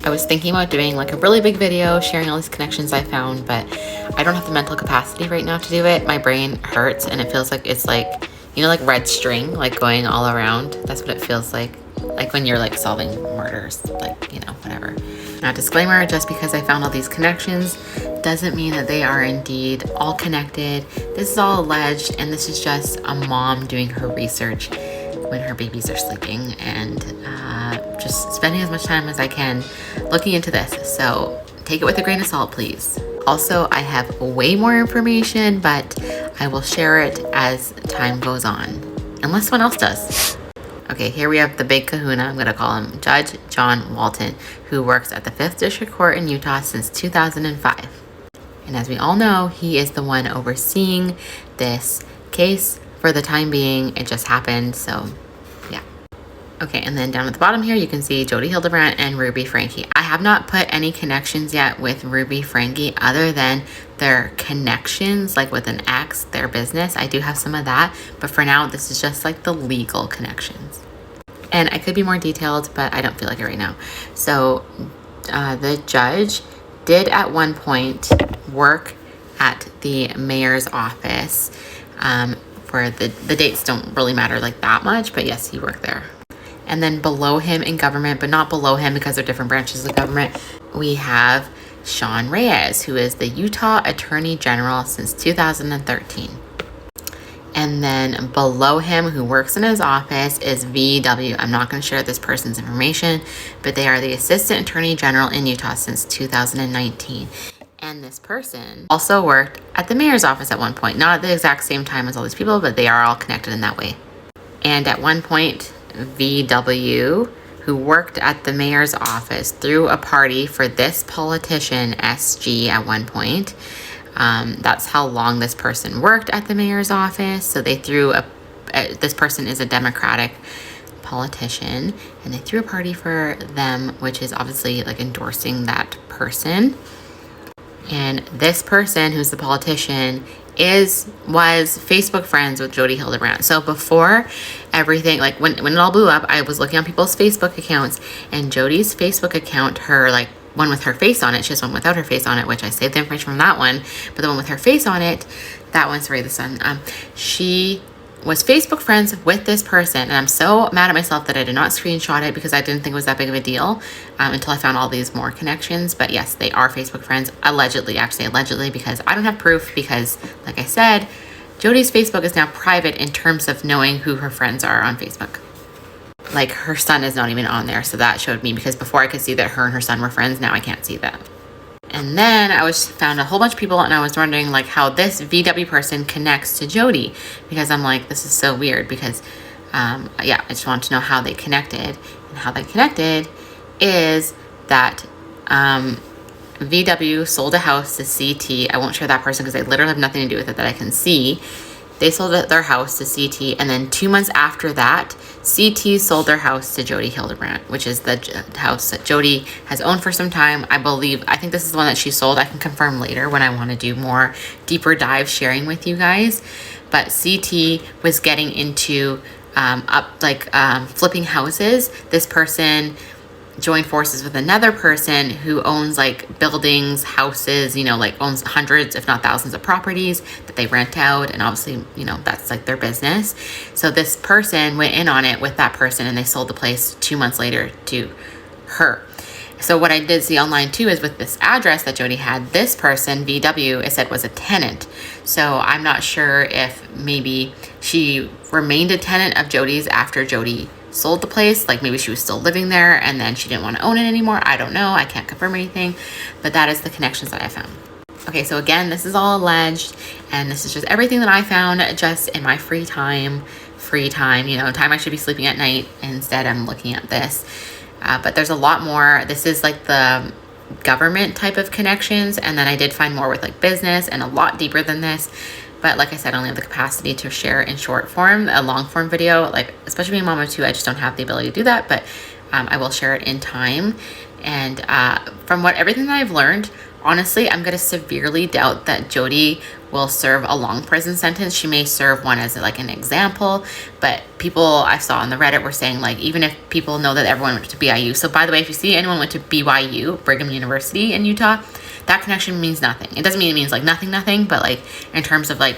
I was thinking about doing like a really big video sharing all these connections I found, but I don't have the mental capacity right now to do it. My brain hurts and it feels like it's like, you know, like red string, like going all around. That's what it feels like when you're like solving murders, like, you know, whatever. Now, disclaimer, just because I found all these connections doesn't mean that they are indeed all connected. This is all alleged, and this is just a mom doing her research when her babies are sleeping and just spending as much time as I can looking into this. So take it with a grain of salt, please. Also, I have way more information, but I will share it as time goes on, unless someone else does. Okay, here we have the big kahuna, I'm gonna call him Judge John Walton, who works at the 5th District Court in Utah since 2005. And as we all know, he is the one overseeing this case for the time being. It just happened, so yeah. Okay, and then down at the bottom here, you can see Jodi Hildebrandt and Ruby Franke. I have not put any connections yet with Ruby Franke other than their connections, like with an X, their business. I do have some of that, but for now, this is just like the legal connections. And I could be more detailed, but I don't feel like it right now. So the judge did at one point work at the mayor's office, where the dates don't really matter like that much, but yes, he worked there. And then below him in government, but not below him because they're different branches of government, we have Sean Reyes, who is the Utah Attorney General since 2013. And then below him, who works in his office, is VW. I'm not going to share this person's information, but they are the Assistant Attorney General in Utah since 2019. And this person also worked at the mayor's office at one point. Not at the exact same time as all these people, but they are all connected in that way. And at one point, VW, who worked at the mayor's office, threw a party for this politician, SG, at one point. That's how long this person worked at the mayor's office. So they threw this person is a Democratic politician, and they threw a party for them, which is obviously like endorsing that person. And this person, who's the politician, was Facebook friends with Jodi Hildebrandt. So before everything, like when it all blew up, I was looking on people's Facebook accounts, and Jodi's Facebook account, her like one with her face on it, she has one without her face on it, which I saved the information from that one, but the one with her face on it, that one, sorry, the sun, she was Facebook friends with this person, and I'm so mad at myself that I did not screenshot it because I didn't think it was that big of a deal until I found all these more connections. But yes, they are Facebook friends, allegedly. I have to say allegedly because I don't have proof, because like I said, Jodi's Facebook is now private in terms of knowing who her friends are on Facebook. Like her son is not even on there, so that showed me, because before I could see that her and her son were friends, now I can't see that. And then I found a whole bunch of people, and I was wondering like how this VW person connects to Jodi, because I'm like, this is so weird, because yeah, I just want to know how they connected. And how they connected is that VW sold a house to CT. I won't share that person because they literally have nothing to do with it that I can see. They sold their house to CT, and then 2 months after that, CT sold their house to Jodi Hildebrandt, which is the house that Jodi has owned for some time. I think this is the one that she sold. I can confirm later when I want to do more deeper dive sharing with you guys. But CT was getting into flipping houses. This person joined forces with another person who owns like buildings, houses, you know, like owns hundreds, if not thousands of properties that they rent out. And obviously, you know, that's like their business. So this person went in on it with that person, and they sold the place 2 months later to her. So what I did see online too is with this address that Jodi had, this person, VW, it said was a tenant. So I'm not sure if maybe she remained a tenant of Jodi's after Jodi sold the place, like maybe she was still living there and then she didn't want to own it anymore. I don't know. I can't confirm anything, but that is the connections that I found. Okay, so again, this is all alleged, and this is just everything that I found just in my free time, you know, time I should be sleeping at night. Instead, I'm looking at this. But there's a lot more. This is like the government type of connections, and then I did find more with like business and a lot deeper than this. But like I said, I only have the capacity to share in short form. A long form video, like especially being a mom of two, I just don't have the ability to do that. But I will share it in time. And from everything that I've learned, Honestly, I'm gonna severely doubt that Jodi will serve a long prison sentence. She may serve one as like an example, but people I saw on the Reddit were saying like, even if people know that everyone went to BYU. So by the way, if you see anyone went to BYU, Brigham University in Utah, that connection means nothing. It doesn't mean it means like nothing, but like in terms of like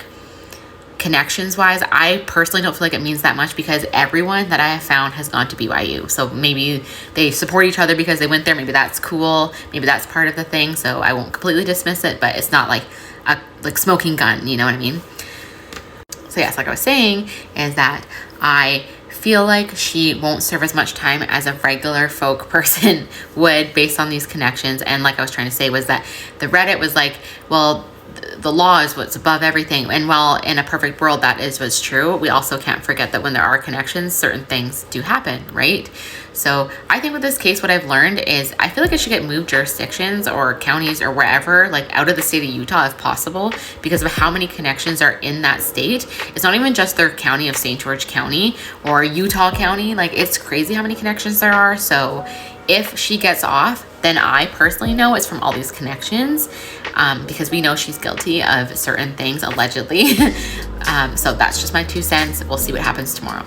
connections wise, I personally don't feel like it means that much, because everyone that I have found has gone to BYU. So maybe they support each other because they went there. Maybe that's cool. Maybe that's part of the thing. So I won't completely dismiss it, but it's not like a like smoking gun, you know what I mean? So yes, like I was saying, is that I feel like she won't serve as much time as a regular folk person would based on these connections. And like I was trying to say was that the Reddit was like, well, the law is what's above everything. And while in a perfect world that is what's true, we also can't forget that when there are connections, certain things do happen, right? So I think with this case, what I've learned is I feel like it should get moved jurisdictions or counties or wherever, like out of the state of Utah if possible, because of how many connections are in that state. It's not even just their county of St. George County or Utah County. Like, it's crazy how many connections there are. So if she gets off, then I personally know it's from all these connections, because we know she's guilty of certain things, allegedly. So that's just my 2 cents. We'll see what happens tomorrow.